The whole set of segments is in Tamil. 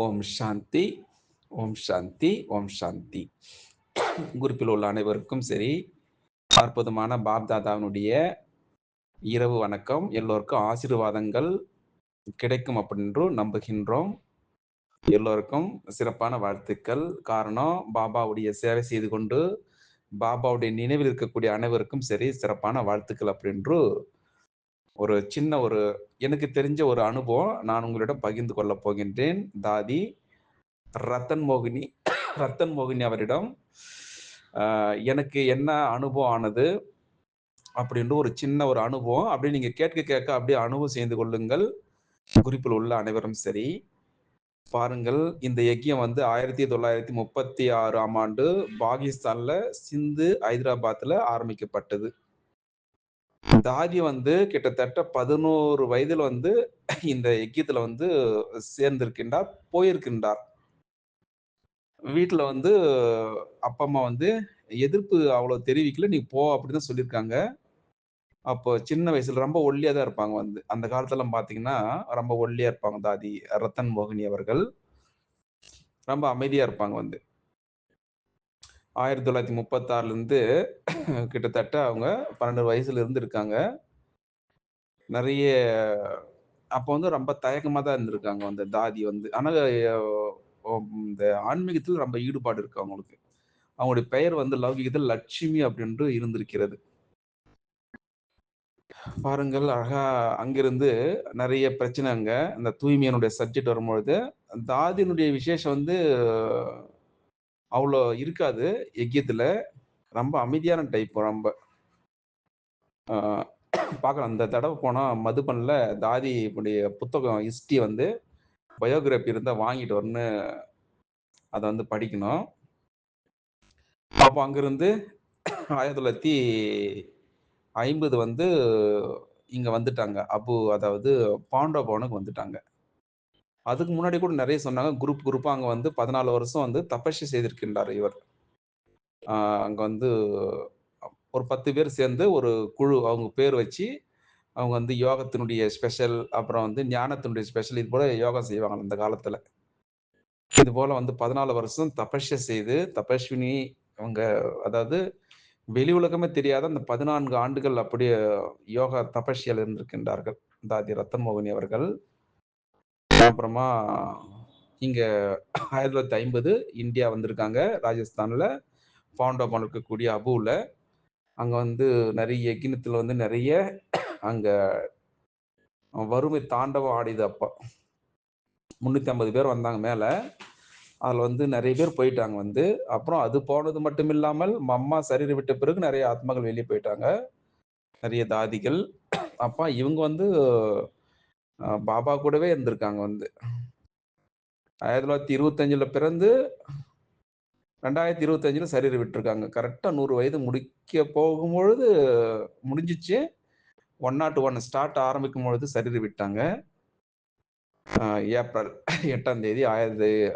ஓம் சாந்தி, ஓம் சாந்தி, ஓம் சாந்தி. குரூப்பில் உள்ள அனைவருக்கும் சரி, அற்புதமான பாப்தாதாவினுடைய இரவு வணக்கம். எல்லோருக்கும் ஆசீர்வாதங்கள் கிடைக்கும் அப்படின்னு நம்புகின்றோம். எல்லோருக்கும் சிறப்பான வாழ்த்துக்கள். காரணம், பாபாவுடைய சேவை செய்து கொண்டு, பாபாவுடைய நினைவில் இருக்கக்கூடிய அனைவருக்கும் சரி, சிறப்பான வாழ்த்துக்கள் அப்படின்று ஒரு சின்ன எனக்கு தெரிஞ்ச ஒரு அனுபவம் நான் உங்களிடம் பகிர்ந்து கொள்ளப் போகின்றேன். தாதி ரத்தன் மோகினி ரத்தன் மோகினி அவரிடம் எனக்கு என்ன அனுபவம் ஆனது அப்படின்ற ஒரு சின்ன ஒரு அனுபவம். அப்படி நீங்க கேட்க கேட்க அப்படியே அனுபவம் செய்து கொள்ளுங்கள். குறிப்பில் உள்ள அனைவரும் சரி. பாருங்கள், இந்த யக்கியம் 1936ஆம் ஆண்டு பாகிஸ்தான்ல சிந்து, ஹைதராபாத்ல ஆரம்பிக்கப்பட்டது. தாதி கிட்டத்தட்ட 11 வயதில் இந்த யக்கியத்துல சேர்ந்திருக்கின்றார், போயிருக்கின்றார். வீட்ல அப்பா, அம்மா எதிர்ப்பு அவ்வளவு தெரிவிக்கல. "நீ போ" அப்படின்னு தான் சொல்லியிருக்காங்க. அப்போ சின்ன வயசுல ரொம்ப ஒல்லியா தான் இருப்பாங்க அந்த காலத்துலலாம் பார்த்தீங்கன்னா, ரொம்ப ஒல்லியா இருப்பாங்க தாதி ரத்தன் மோகினி அவர்கள். ரொம்ப அமைதியா இருப்பாங்க 1936லேருந்து கிட்டத்தட்ட அவங்க 12 வயசுல இருந்து இருக்காங்க. நெறைய அப்போ ரொம்ப தயக்கமா தான் இருந்திருக்காங்க தாதி ஆனா இந்த ஆன்மீகத்துல ரொம்ப ஈடுபாடு இருக்கு அவங்களுக்கு. அவங்களுடைய பெயர் லௌகீகத்தில் லட்சுமி அப்படின்று இருந்திருக்கிறது. பாருங்கள், அழகா அங்கிருந்து நெறைய பிரச்சனை அங்க. அந்த தூய்மையினுடைய சப்ஜெக்ட் வரும்பொழுது, தாதியினுடைய விசேஷம் அவ்வளோ இருக்காது யக்கியத்துல. ரொம்ப அமைதியான டைப் ரொம்ப. ஆ பார்க்கலாம். இந்த தடவ போனா மதுபன்ல தாதியினுடைய புத்தகம் ஹிஸ்டரி பயோகிராஃபி இருந்தா வாங்கிட்டு வரணும்னு அத படிக்கணும். அப்போ அங்கிருந்து 1950 இங்க வந்துட்டாங்க. அதாவது பாண்டவ பவனுக்கு வந்துட்டாங்க. அதுக்கு முன்னாடி கூட நெறைய சொன்னாங்க. குரூப்பா அங்க 14 வருஷம் தபஸ்ய செய்திருக்கின்றார் இவர். அங்க ஒரு 10 பேர் சேர்ந்து ஒரு குழு அவங்க பேர் வச்சு, அவங்க யோகத்தினுடைய ஸ்பெஷல், அப்புறம் ஞானத்தினுடைய ஸ்பெஷல் இது போல யோகா செய்வாங்க அந்த காலத்துல. இது போல 14 வருஷம் தபஸ்ய செய்து, தபஸ்வினி அவங்க அதாவது வெளி உலகமே தெரியாத அந்த 14 ஆண்டுகள் அப்படியே யோகா தபஸ்யால இருந்திருக்கின்றார்கள். தாதி ரத்தன் மோகினி அவர்கள். அப்புறமா இங்க 1950 இந்தியா வந்திருக்காங்க. ராஜஸ்தான்ல பாண்டவபவன் இருக்கக்கூடிய அபுல. அங்க நெறைய யக்ஞத்துல நெறைய அங்க வறுமை தாண்டவம் ஆடியது அப்ப. 350 பேர் வந்தாங்க மேல. அதுல நெறைய பேர் போயிட்டாங்க அப்புறம் அது போனது மட்டும் இல்லாமல், அம்மா சரீரம் விட்ட பிறகு நெறைய ஆத்மாக்கள் வெளிய போயிட்டாங்க. நெறைய தாதிகள். அப்ப இவங்க பாபா கூடவே இருந்திருக்காங்க 1925ல பிறந்து 2025ல சரீரம் விட்டுருக்காங்க. கரெக்ட்டா 100 வயது முடிக்க போகும்பொழுது முடிஞ்சிச்சு. 101 ஸ்டார்ட் ஆரம்பிக்கும் பொழுது சரீரம் விட்டாங்க. ஏப்ரல் 8ஆம் தேதி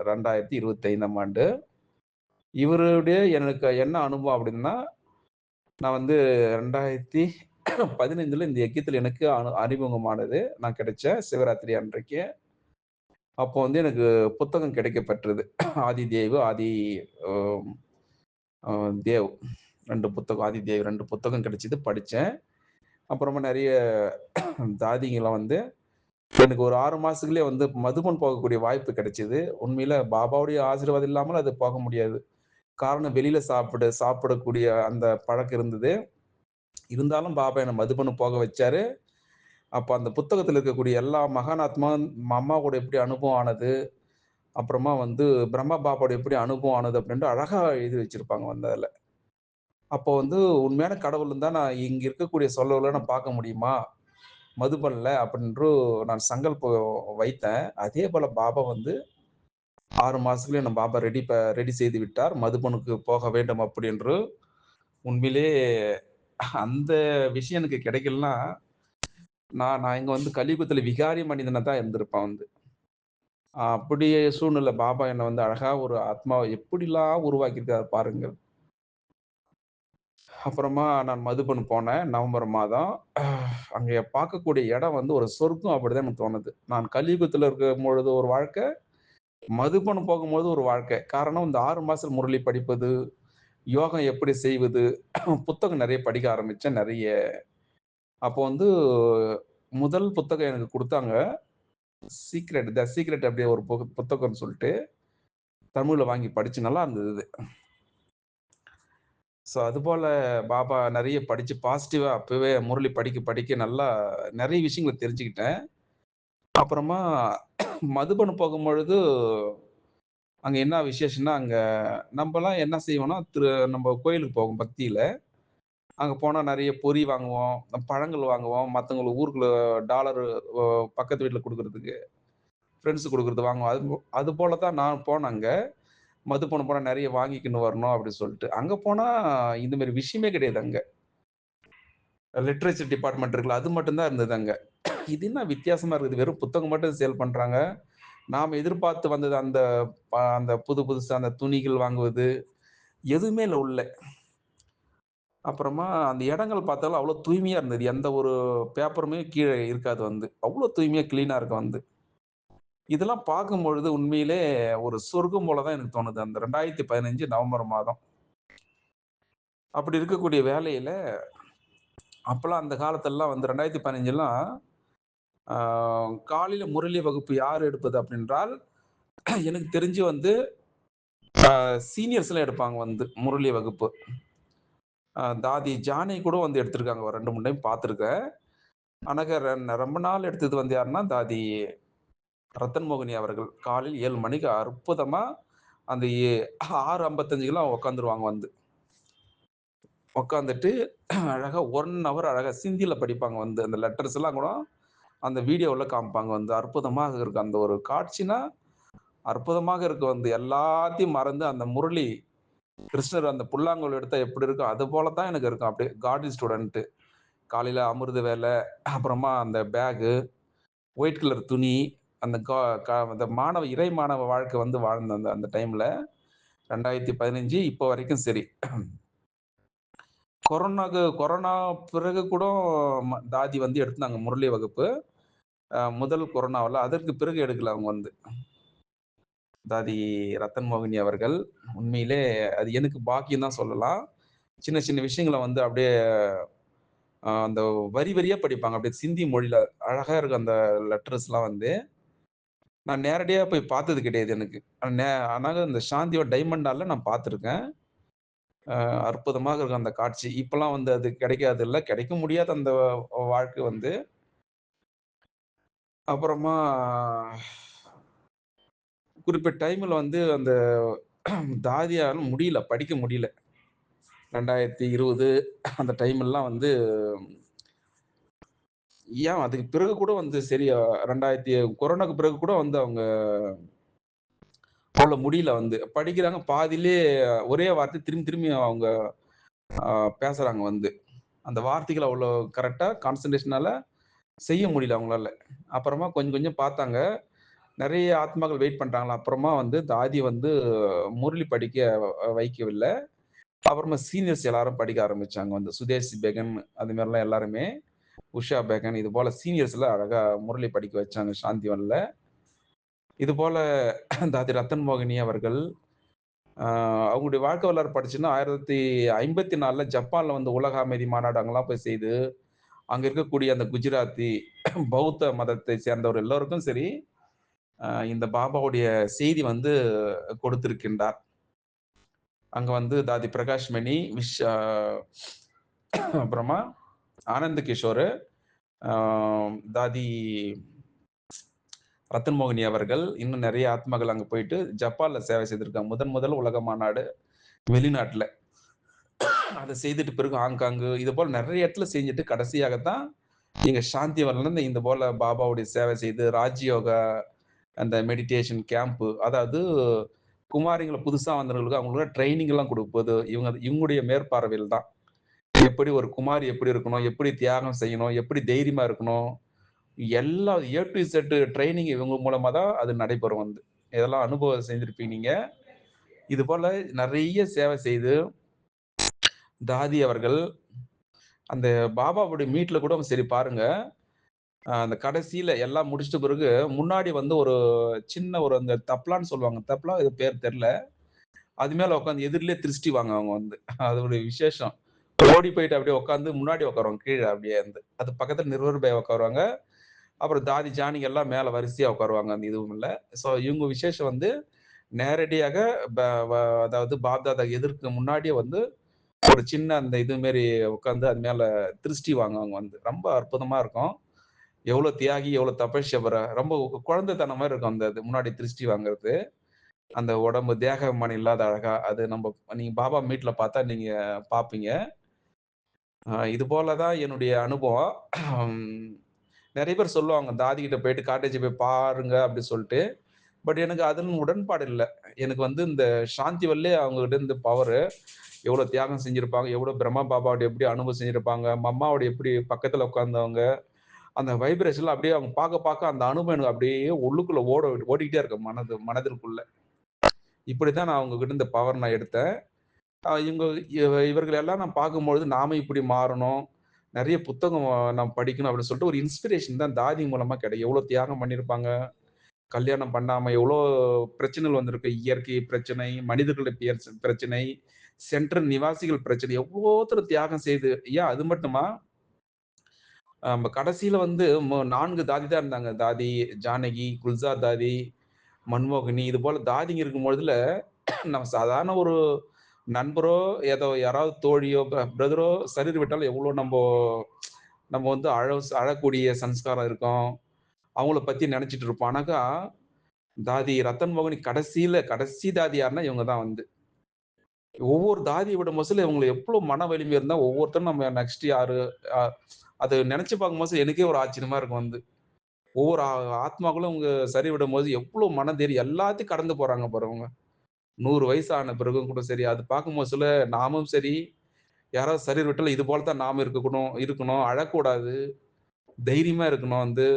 2025ஆம் ஆண்டு. இவருடைய எனக்கு என்ன அனுபவம் அப்படின்னா, நான் 2015ல இந்த யக்கியத்துல எனக்கு அறிமுகமானது. நான் கிடைச்சேன் சிவராத்திரி அன்றைக்கு. அப்போ எனக்கு புத்தகம் கிடைக்கப்பெற்றது. ஆதி தேவ், ஆதி அ அ தேவ் 2 புத்தகம், ஆதி தேவ் 2 புத்தகம் கிடைச்சது படிச்சேன். அப்புறமா நெறைய தாதிங்கலாம் எனக்கு ஒரு 6 மாசத்துலயே மதுபன் போகக்கூடிய வாய்ப்பு கிடைச்சது. உண்மையில பாபாவுடைய ஆசீர்வாதம் இல்லாமல் அது போக முடியாது. காரணம் வெளியில சாப்பிடக்கூடிய அந்த பழக்கம் இருந்தது. இருந்தாலும் பாபா என்ன மதுபன் போக வச்சாரு. அப்ப அந்த புத்தகத்துல இருக்கக்கூடிய எல்லா மகானாத்மா அம்மா கூட எப்படி அனுபவம் ஆனது, அப்புறமா பிரம்மா பாபாவோட எப்படி அனுபவம் ஆனது அப்படின்ட்டு அழகா எழுதி வச்சிருப்பாங்க அதுல. அப்போ உண்மையான கடவுள் இருந்தா நான் இங்க இருக்கக்கூடிய சொல்லல நான் பார்க்க முடியுமா? மதுபன்ல அப்படின்று நான் சங்கல்பம் வைத்தேன். அதே போல பாபா 6 மாசத்துலயே நம்ம பாபா ரெடி செய்து விட்டார். மதுபனுக்கு போக வேண்டும் அப்படி என்று. உண்மையிலேயே அந்த விஷயம் எனக்கு கிடைக்கலன்னா, நான் இங்க கலியுகத்துல விகாரி மனிதனா தான் இருந்திருப்பேன் அப்படியே சூழ்நிலை பாபா என்ன அழகா ஒரு ஆத்மாவ எப்படிலாம் உருவாக்கியிருக்காரு பாருங்கள். அப்புறமா நான் மதுபன் போனேன் நவம்பர் மாதம். அங்க பார்க்கக்கூடிய இடம் ஒரு சொர்க்கம் அப்படிதான் எனக்கு தோணுது. நான் கலியுகத்துல இருக்கும்பொழுது ஒரு வாழ்க்கை, மதுபானம் போகும்போது ஒரு வாழ்க்கை. காரணம் இந்த 6 மாசம் முரளி படிப்பது, யோகம் எப்படி செய்வது, புத்தகம் நெறைய படிக்க ஆரம்பிச்சேன். நெறைய அப்போ வந்து முதல் புத்தகம் எனக்கு குடுத்தாங்க. த சீக்ரெட் அப்படி ஒரு புத்தகம்னு சொல்ட்டு, தமிழ்ல வாங்கி படிச்சு நல்லா இருந்தது இது. அதுபோல பாபா நெறைய படிச்சு பாசிட்டிவா அப்பவே முரளி படிக்க படிக்க நல்லா நெறைய விஷயங்கள தெரிஞ்சுக்கிட்டேன். அப்புறமா மதுபன் போகும்பொழுது, அங்க என்ன விசேஷம்னா, அங்க நம்பலாம் என்ன செய்வோம்னா, நம்ப கோயிலுக்கு போவோம் பக்தியில. அங்க போனா நெறைய பொரி வாங்குவோம், பழங்கள் வாங்குவோம், மத்தவங்களுக்கு ஊருக்குள்ள டாலர் ஒ பக்கத்து வீட்ல குடுக்குறதுக்கு, ஃப்ரெண்ட்ஸ் குடுக்குறது வாங்குவோம். அது போல தான் நான் போனேன் அங்க. மதுபானம் போனா நெறைய வாங்கிக்கின்னு வரணும் அப்டி சொல்ட்டு. அங்க போனா இந்த மாரி விஷயமே கிடையாது அங்க. லிட்டரேச்சர் டிபார்ட்மெண்ட் இருக்குல்ல, அது மட்டும் தான் இருந்தது அங்க. இது என்ன வித்தியாசமா இருக்குது. வெறும் புத்தகம் மட்டும் சேல் பண்றாங்க. நாம எதிர்பார்த்து வந்தது அந்த புதுசா அந்த துணிகள் வாங்குவது, எதுவுமே இல்ல உள்ள. அப்புறமா அந்த இடங்கள் பார்த்தாலும் அவ்ளோ தூய்மையா இருந்தது. எந்த ஒரு பேப்பருமே கீழ இருக்காது வந்து. அவ்ளோ தூய்மையா கிளீனா இருக்கும் வந்து. இதெல்லாம் பார்க்கும்பொழுது உண்மையிலே ஒரு சொர்க்கம் போல தான் எனக்கு தோணுது. அந்த 2015 நவம்பர் மாதம். அப்படி இருக்கக்கூடிய வேளையில, அப்பலாம் அந்த காலத்துலலாம் வந்து 2015லாம் ஆ காலையில முரளி வகுப்பு யார் எடுப்பது அப்படின்றால், எனக்கு தெரிஞ்சு வந்து சீனியர்ஸ்லாம் எடுப்பாங்க வந்து முரளி வகுப்பு. தாதி ஜானி கூட வந்து எடுத்திருக்காங்க. ஒரு 2, 3 டைம் பார்த்துருக்கேன். ஆனாக்க ரொம்ப நாள் எடுத்தது வந்து யாருன்னா, தாதி ரத்தன் மோகினி அவர்கள். காலையில் 7 மணிக்கு அற்புதமா அந்த 6:55க்குலாம் உட்காந்துருவாங்க வந்து. உட்காந்துட்டு அழகா 1 ஹவர் அழகா சிந்தில படிப்பாங்க வந்து. அந்த லெட்டர்ஸ்லாம் கூட அந்த வீடியோவுல காமிப்பாங்க வந்து. அற்புதமாக இருக்கும். அந்த ஒரு காட்சினா, அற்புதமாக இருக்கும் வந்து. எல்லாத்தையும் மறந்து அந்த முரளி கிருஷ்ணர் அந்த புல்லாங்குழல் எடுத்தா எப்படி இருக்கும்? அது போல தான் எனக்கு இருக்கும். அப்படியே கார்டன் ஸ்டூடண்ட். காலையில அமிர்த வேலை, அப்புறமா அந்த பேகு, ஒயிட் கலர் துணி, அந்த கா கா அந்த இறை மாணவ வாழ்க்கை வந்து வாழ்ந்த அந்த அந்த டைம்ல 2015 இப்போ வரைக்கும் சரி. கொரோனா பிறகு கூட தாதி வந்து எடுத்தாங்க முரளி வகுப்பு. முதல் கொரோனாவுல. அதற்கு பிறகு எடுக்கல அவங்க வந்து. தாதி ரத்தன் மோகினி அவர்கள். உண்மையிலே அது எனக்கு பாக்கியம் தான் சொல்லலாம். சின்ன சின்ன விஷயங்கள வந்து அப்படியே அந்த வரி வரியா படிப்பாங்க. அப்படியே சிந்தி மொழியில அழகா இருக்கும் அந்த லெட்டர்ஸ்லாம் வந்து. நான் நேரடியா போய் பார்த்தது கிடையாது எனக்கு. ஆனாலும் இந்த சாந்தியோட டைமண்ட் ஹால்ல நான் பார்த்துருக்கேன். அற்புதமாக இருக்கும் அந்த காட்சி. இப்பலாம் வந்து அது கிடைக்காதுல்ல. கிடைக்க முடியாத அந்த வாழ்க்கை வந்து. அப்புறமா குறிப்பிட்ட டைம்ல வந்து அந்த தாதியால முடியல, படிக்க முடியல. 2020 அந்த டைம்லலாம் வந்து ஏன் அதுக்கு பிறகு கூட வந்து சரி 2000 கொரோனாக்கு பிறகு கூட வந்து அவங்க அவ்வளோ முடியல வந்து. படிக்கிறாங்க பாதியிலே ஒரே வார்த்தை திரும்பி திரும்பி அவங்க அ பேசுறாங்க வந்து. அந்த வார்த்தைகள் அவ்வளோ கரெக்ட்டா கான்சன்ட்ரேஷனால செய்ய முடியல அவங்களால. அப்புறமா கொஞ்சம் கொஞ்சம் பார்த்தாங்க. நெறைய ஆத்மாக்கள் வெயிட் பண்றாங்களாம். அப்புறமா வந்து தாதி வந்து முரளி படிக்க வைக்கவில்ல. அப்புறமா சீனியர்ஸ் எல்லாரும் படிக்க ஆரம்பிச்சாங்க வந்து. சுதேசி பேகன் அது மாரிலாம் எல்லாருமே, உஷா பேகன் இது போல சீனியர்ஸ்லாம் அழகா முரளி படிக்க வச்சாங்க சாந்திவன்ல. இது போல தாதி ரத்தன் மோகினி அவர்கள், அ அவங்களுடைய வாழ்க்கை வரலாறு படிச்சீங்கன்னா, 1954ல ஜப்பான்ல வந்து உலக அமைதி மாநாடு அங்கலாம் போய் செய்து, அங்க இருக்கக்கூடிய அந்த குஜராத்தி, பௌத்த மதத்தை சேர்ந்தவர் எல்லோருக்கும் சரி, இந்த பாபாவுடைய செய்தி வந்து கொடுத்திருக்கின்றார். அங்க வந்து தாதி பிரகாஷ் மணி, அப்புறமா ஆனந்த் கிஷோரு, அ தாதி ரத்தன் மோகினி அவர்கள், இன்னும் நெறைய ஆத்மாக்கள் அங்க போயிட்டு ஜப்பான்ல சேவை செய்திருக்காங்க. முதல் உலக மாநாடு வெளிநாட்ல. அத செய்துட்டு பிறகு ஹாங்காங்கு, இது போல நெறைய இடத்துல செஞ்சுட்டு கடைசியாக தான் எங்க சாந்திவன்ல இந்த போல பாபாவுடைய சேவை செய்து ராஜ்யோகா, அந்த மெடிடேஷன் கேம்ப் அதாவது குமாரிங்கள புதுசா வந்தவர்களுக்கு அவங்களுக்கு ட்ரெய்னிங் எல்லாம் குடுப்பது இவங்களுடைய மேற்பார்வையில் தான். எப்படி ஒரு குமாரி எப்படி இருக்கணும்? எப்படி தியாகம் செய்யணும்? எப்படி தைரியமா இருக்கணும்? எல்லா ஏ டூ இசட் ட்ரெய்னிங் இவங்க மூலமா தான் அது நடைபெறும் வந்து. இதெல்லாம் அனுபவம் செஞ்சிருப்பீங்க நீங்க. இது போல நெறைய சேவை செய்து, தாதி அவர்கள் அந்த பாபாவுடைய மீட்ல கூட சரி பாருங்க. அந்த கடைசியில எல்லாம் முடிச்சிட்ட பிறகு, முன்னாடி வந்து ஒரு சின்ன ஒரு அந்த தப்லான்னு சொல்லுவாங்க. தப்லா இது பேர் தெர்ல. அது மேல உட்காந்து எதிர்லயே திருஷ்டிவாங்க அவங்க வந்து. அது ஒரு விசேஷம். ஓடி போயிட்டு அப்படியே உட்காந்து முன்னாடி உட்காருவாங்க. கீழ அப்படியே வந்து. அது பக்கத்துல நிர்வர் பாய் உட்காருவாங்க. அப்புறம் தாதி, ஜானிங்க எல்லாம் மேல வரிசையா உட்காருவாங்க. அந்த இதுவும் இல்ல. ஸோ இவங்க விசேஷம் வந்து நேரடியாக ப வ அதாவது பாப்தாதா எதிர்க்கு முன்னாடியே வந்து ஒரு சின்ன அந்த இது மாரி உட்காந்து அது மேல திருஷ்டி வாங்குவாங்க வந்து. ரொம்ப அற்புதமா இருக்கும். எவ்வளோ தியாகி, எவ்வளோ தபஸ்யபர ரொம்ப குழந்தைத்தனம் மாரி இருக்கும் அந்த இது முன்னாடி திருஷ்டி வாங்குறது. அந்த உடம்பு தேகமன் இல்லாத அழகா, அது நீங்க பாபா மீட்ல பார்த்தா நீங்க பார்ப்பீங்க. இது போல தான் என்னுடைய அனுபவம். நெறைய பேர் சொல்லுவாங்க, தாதி கிட்ட போயிட்டு காட்டேஜ் போய் பாருங்க அப்டி சொல்ட்டு. பட் எனக்கு அதில உடன்பாடு இல்ல. எனக்கு வந்து இந்த சாந்தி வல்லே அவங்ககிட்ட இருந்து பவரு, எவ்வளோ தியாகம் செஞ்சிருப்பாங்க, எவ்வளோ பிரம்மா பாபாவோட எப்படி அனுபவம் செஞ்சிருப்பாங்க, மம்மாவோட எப்படி பக்கத்துல உட்கார்ந்தவங்க, அந்த வைப்ரேஷன்ல அப்படியே அவங்க பார்க்க பார்க்க அந்த அனுபவம் எனக்கு அப்படியே உள்ளுக்குள்ள ஓடிக்கிட்டே இருக்கு மனதிற்குள்ள. இப்படித்தான் நான் அவங்க கிட்ட இந்த பவர் நான் எடுத்தேன். இவங்க இவர்கள் எல்லாம் நான் பார்க்கும்பொழுது, நாம இப்படி மாறணும். நெறைய புத்தகம் நாம் படிக்கணும் அப்படின்னு சொல்லிட்டு ஒரு இன்ஸ்பிரேஷன் தான் தாதி மூலமா கிடைக்கும். எவ்வளோ தியாகம் பண்ணியிருப்பாங்க. கல்யாணம் பண்ணாம எவ்வளோ பிரச்சனைகள் வந்திருக்கு. இயற்கை பிரச்சனை, மனிதர்களுடைய பிரச்சனை, சென்ட்ரல் நிவாசிகள் பிரச்சனை. எவ்வளோத்தர் தியாகம் செய்து ஏன் அது மட்டுமா? கடைசியில வந்து 4 தாதி தான் இருந்தாங்க. தாதி ஜானகி, குல்சார் தாதி, மன்மோகினி இது போல தாதிங்க இருக்கும்பொழுதுல, நம்ம சாதாரண ஒரு நண்பரோ, ஏதோ யாராவது தோழியோ, பிரதரோ சரீர விட்டாலும் எவ்வளோ நம்ம வந்து அழக்கூடிய சம்ஸ்காரம் இருக்கும். அவங்கள பத்தி நெனச்சுட்டு இருப்போம். ஆனாக்கா, தாதி ரத்தன் மோகினி கடைசி தாதி யாருன்னா இவங்க தான் வந்து. ஒவ்வொரு தாதிய விட மோஸ்ட்ல இவங்க எவ்ளோ மன வலிமை இருந்தா, ஒவ்வொருத்தரும் நம்ம நெக்ஸ்ட் யாரு? அ அத நெனச்சு பார்க்கும்போது எனக்கே ஒரு ஆச்சரியமா இருக்கும் வந்து. ஒவ்வொரு ஆத்மாக்களும் அவங்க சரி விடும்போது எவ்ளோ மனதைரியம் எல்லாத்தையும் கடந்து போறாங்க பாருங்க. 100 வயசு ஆன பிறகும் கூட சரி, அது பார்க்கும்போது நாமும் சரி, யாராவது சரீர் விட்டாலும் இது போல தான் நாம இருக்கணும் இருக்கணும், அழக்கூடாது, தைரியமா இருக்கணும் வந்து.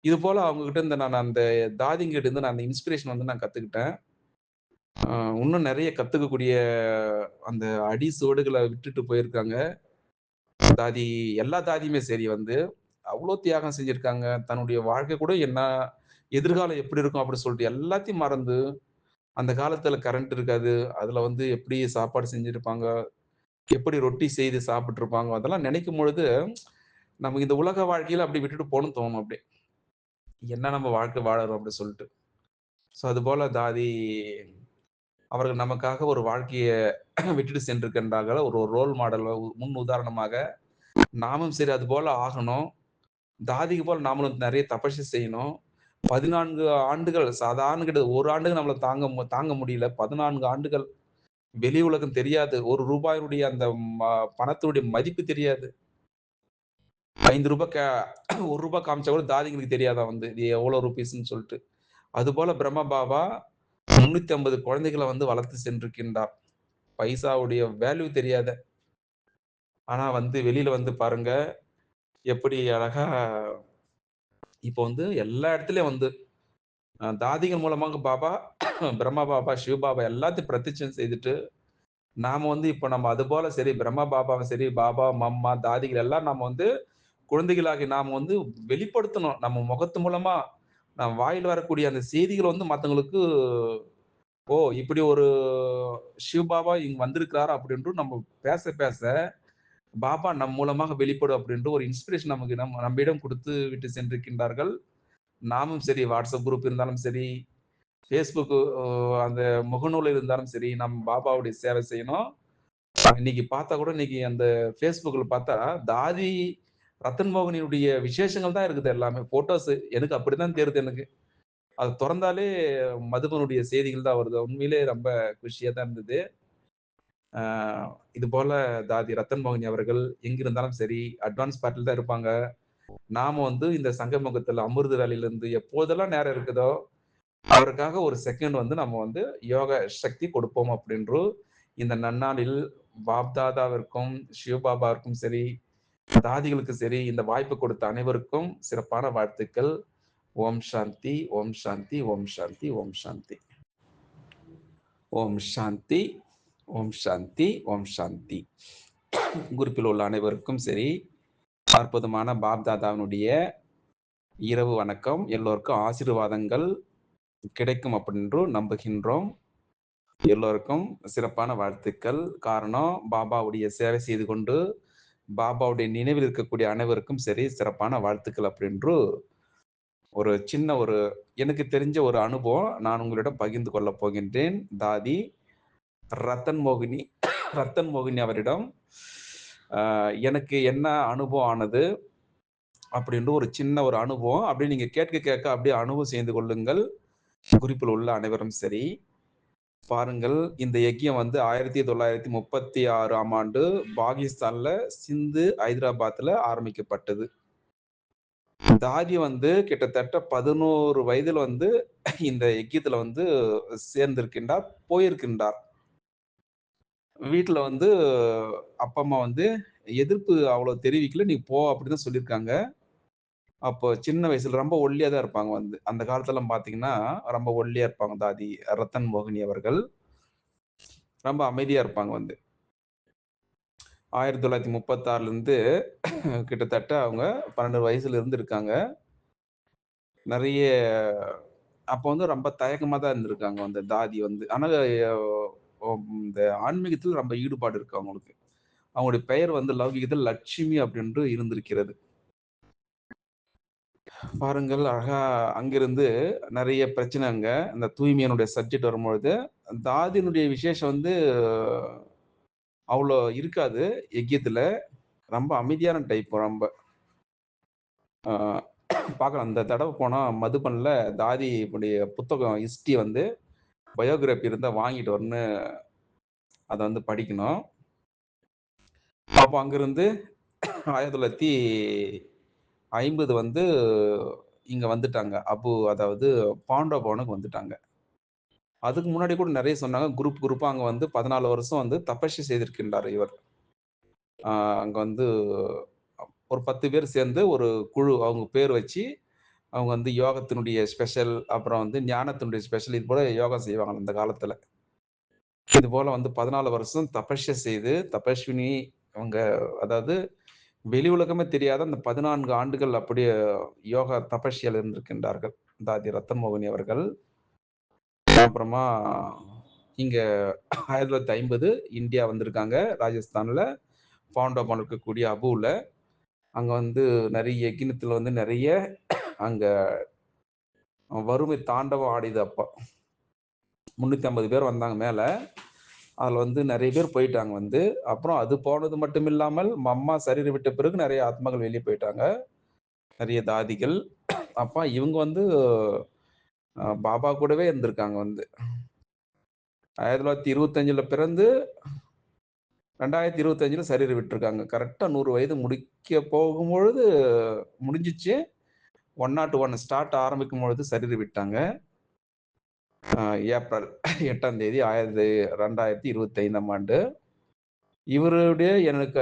இது போல அவங்க கிட்ட இருந்து நான் அந்த தாதிங்ககிட்ட இருந்து நான் அந்த இன்ஸ்பிரேஷன் வந்து நான் கத்துக்கிட்டேன். இன்னும் நெறைய கத்துக்கக்கூடிய அந்த அடி சுவடுகள விட்டுட்டு போயிருக்காங்க. தாதி எல்லா தாதியுமே சரி வந்து, அவ்ளோ தியாகம் செஞ்சிருக்காங்க. தன்னுடைய வாழ்க்கை கூட என்ன எதிர்காலம் எப்படி இருக்கும் அப்படி சொல்லிட்டு எல்லாத்தையும் மறந்து, அந்த காலத்துல கரண்ட் இருக்காது. அதுல வந்து எப்படி சாப்பாடு செஞ்சிருப்பாங்க, எப்படி ரொட்டி செய்து சாப்பிட்டுருப்பாங்க. அதெல்லாம் நினைக்கும் பொழுது, நமக்கு இந்த உலக வாழ்க்கையில அப்படி விட்டுட்டு போணும்னு தோணும் அப்படியே. என்ன நம்ம வாழ்க்கை வாழறோம் அப்படி சொல்லிட்டு. ஸோ அதுபோல தாதி அவர்கள் நமக்காக ஒரு வாழ்க்கைய விட்டுட்டு சென்றிருக்கின்றார்கள். ஒரு ரோல் மாடல் முன் உதாரணமாக. நாமும் சரி அதுபோல ஆகணும். தாதிக்கு போல நாமளும் நெறைய தபஸ்ஸு செய்யணும். 14 ஆண்டுகள் சாதாரண கிடையாது. 1 ஆண்டுக்கு நம்மள தாங்க முடியல. 14 ஆண்டுகள் வெளி உலகம் தெரியாது. ரூ. 1 அந்த ம பணத்தினுடைய மதிப்பு தெரியாது. ரூ. 5 ரூ. 1 காமிச்சா கூட தாதிங்களுக்கு தெரியாதாம் வந்து. இது எவ்வளோ ரூபீஸ்ன்னு சொல்ட்டு. அதுபோல பிரம்ம பாபா 350 குழந்தைகள வந்து வளர்த்து சென்றிருக்கின்றார். பைசாவுடைய வேல்யூ தெரியாத. ஆனா வந்து வெளியில வந்து பாருங்க, எப்படி அழகா இப்போ வந்து எல்லா இடத்துலயும் வந்து தாதிகள் மூலமாக பாபா, பிரம்மா பாபா, சிவ பாபா எல்லாத்தையும் பிரதிட்சை செய்துட்டு, நாம வந்து இப்ப நம்ம அதுபோல சரி பிரம்மா பாபாவும் சரி, பாபா, மம்மா, தாதிகள் எல்லாம் நம்ம வந்து குழந்தைகளாகி நாம வந்து வெளிப்படுத்தணும். நம்ம முகத்து மூலமா, நம் வாயில வரக்கூடிய அந்த செய்திகள் வந்து மத்தவங்களுக்கு, "ஓ! இப்படி ஒரு சிவ பாபா இங்க வந்திருக்கிறார்" அப்படின்ட்டு நம்ம பேச பேச, பாபா நம் மூலமாக வெளிப்படும் அப்படின்ட்டு ஒரு இன்ஸ்பிரேஷன் நமக்கு நம்மிடம் குடுத்து விட்டு சென்றிருக்கின்றார்கள். நாமும் சரி WhatsApp குரூப் இருந்தாலும் சரி, Facebook அந்த முகநூல் இருந்தாலும் சரி, நம் பாபாவுடைய சேவை செய்யணும். இன்னைக்கு பார்த்தா கூட இன்னைக்கு அந்த Facebookல பார்த்தா, தாதி ரத்தன் மோகனினுடைய விசேஷங்கள் தான் இருக்குது எல்லாமே. ஃபோட்டோஸ் எனக்கு அப்படித்தான் தெரியுது எனக்கு. அத தொறந்தாலே மதுபனுடைய செய்திகள் தான் வருது. உண்மையிலேயே ரொம்ப குஷியா தான் இருந்தது. ஆ இதுபோல தாதி ரத்தன் மோகினி அவர்கள் எங்கிருந்தாலும் சரி, அட்வான்ஸ் பார்ட்டில தான் இருப்பாங்க. நாம வந்து இந்த சங்கமுகத்துல அமிர்த வேலையிலிருந்து எப்போதெல்லாம் நேரம் இருக்குதோ, அவருக்காக ஒரு செகண்ட் வந்து நம்ம வந்து யோக சக்தி கொடுப்போம் அப்படின்று இந்த நன்னாளில் பாப்தாதாவிற்கும், சிவபாபாவிற்கும் சரி, தாதிகளுக்கு சரி, இந்த வாய்ப்பு கொடுத்த அனைவருக்கும் சிறப்பான வாழ்த்துக்கள். ஓம் சாந்தி, ஓம் சாந்தி, ஓம் சாந்தி, ஓம் சாந்தி. ஓம் சாந்தி, ஓம் சாந்தி, ஓம் சாந்தி. குரூப்பில் உள்ள அனைவருக்கும் சரி, அற்புதமான பாப்தாதாவினுடைய இரவு வணக்கம். எல்லோருக்கும் ஆசீர்வாதங்கள் கிடைக்கும் அப்படின்று நம்புகின்றோம். எல்லோருக்கும் சிறப்பான வாழ்த்துக்கள். காரணம் பாபாவுடைய சேவை செய்து கொண்டு, பாபாவுடைய நினைவில் இருக்கக்கூடிய அனைவருக்கும் சரி, சிறப்பான வாழ்த்துக்கள் அப்படின்று ஒரு சின்ன எனக்கு தெரிஞ்ச ஒரு அனுபவம் நான் உங்களிடம் பகிர்ந்து கொள்ளப் போகின்றேன். தாதி ரத்தன் மோகினி ரத்தன் மோகினி அவரிடம் எனக்கு என்ன அனுபவம் ஆனது அப்படின்ற ஒரு சின்ன ஒரு அனுபவம். அப்படியே நீங்க கேட்க கேட்க அப்படியே அனுபவம் செய்து கொள்ளுங்கள். குறிப்பில் உள்ள அனைவரும் சரி. பாருங்கள், இந்த யக்கியம் வந்து 1936ஆம் ஆண்டு பாகிஸ்தான்ல சிந்து, ஹைதராபாத்ல ஆரம்பிக்கப்பட்டது. தாதி வந்து கிட்டத்தட்ட 11 வயதில் வந்து இந்த யக்கியத்துல வந்து சேர்ந்திருக்கின்றார், போயிருக்கின்றார். வீட்ல வந்து அப்பா, அம்மா வந்து எதிர்ப்பு அவ்வளவு தெரிவிக்கல. "நீ போ" அப்படின்னு தான் சொல்லியிருக்காங்க. அப்போ சின்ன வயசுல ரொம்ப ஒல்லியா தான் இருப்பாங்க வந்து. அந்த காலத்துலலாம் பார்த்தீங்கன்னா, ரொம்ப ஒல்லியா இருப்பாங்க தாதி ரத்தன் மோகினி அவர்கள். ரொம்ப அமைதியா இருப்பாங்க வந்து. 1936லேருந்து கிட்டத்தட்ட அவங்க 12 வயசுல இருந்து இருக்காங்க. நெறைய அப்போ வந்து ரொம்ப தயக்கமா தான் இருந்திருக்காங்க அந்த தாதி வந்து. ஆனா இந்த ஆன்மீகத்துல ரொம்ப ஈடுபாடு இருக்கு அவங்களுக்கு. அவங்களுடைய பெயர் வந்து லௌகீகத்தில் லட்சுமி அப்படின்று இருந்திருக்கிறது. பாருங்கள் அழகா அங்கிருந்து நெறைய பிரச்சனை அங்க. அந்த தூய்மையினுடைய சப்ஜெக்ட் வரும்பொழுது, தாதியினுடைய விசேஷம் வந்து அவ்வளோ இருக்காது எக்கியத்துல. ரொம்ப அமைதியான டைப் ரொம்ப. ஆ பார்க்கலாம். இந்த தடவ போனா மதுபன்ல தாதி உடைய புத்தகம் ஹிஸ்டரி வந்து பயோகிராஃபி இருந்தா வாங்கிட்டு வரணும்னு அத வந்து படிக்கணும். அப்போ அங்கிருந்து 1950 வந்து இங்க வந்துட்டாங்க. அதாவது பாண்டவ பவனுக்கு வந்துட்டாங்க. அதுக்கு முன்னாடி கூட நெறைய சொன்னாங்க. குரூப்பா அங்க வந்து 14 வருஷம் வந்து தபஸ்ய செய்திருக்கின்றார் இவர். அங்க வந்து ஒரு 10 பேர் சேர்ந்து ஒரு குழு அவங்க பேர் வச்சு, அவங்க வந்து யோகத்தினுடைய ஸ்பெஷல், அப்புறம் வந்து ஞானத்தினுடைய ஸ்பெஷல் இது போல யோகா செய்வாங்க அந்த காலத்துல. இது போல வந்து 14 வருஷம் தபஸ்ய செய்து, தபஸ்வினி அவங்க அதாவது வெளி உலகமே தெரியாத அந்த 14 ஆண்டுகள் அப்படியே யோகா தபஸ்யால இருந்திருக்கின்றார்கள். தாதி ரத்தன் மோகினி அவர்கள். அப்புறமா இங்க 1950 இந்தியா வந்திருக்காங்க. ராஜஸ்தான்ல பவுண்டா இருக்கக்கூடிய அபுல. அங்க வந்து நெறைய யக்ஞத்துல வந்து நெறைய அங்க வறுமை தாண்டவம் ஆடியது அப்ப. 350 பேர் வந்தாங்க மேல. அதுல வந்து நெறைய பேர் போயிட்டாங்க வந்து. அப்புறம் அது போனது மட்டும் இல்லாமல், அம்மா சரீரம் விட்ட பிறகு நெறைய ஆத்மாக்கள் வெளிய போயிட்டாங்க. நெறைய தாதிகள். அப்ப இவங்க வந்து பாபா கூடவே இருந்திருக்காங்க வந்து. 1925ல பிறந்து 2025ல சரீரம் விட்டுருக்காங்க. கரெக்ட்டா 100 வயது முடிக்க போகும்பொழுது முடிஞ்சுச்சு. 101 ஸ்டார்ட் ஆரம்பிக்கும் பொழுது சரீரம் விட்டாங்க. ஏப்ரல் 8ஆம் தேதி 2025ஆம் ஆண்டு. இவருடைய எனக்கு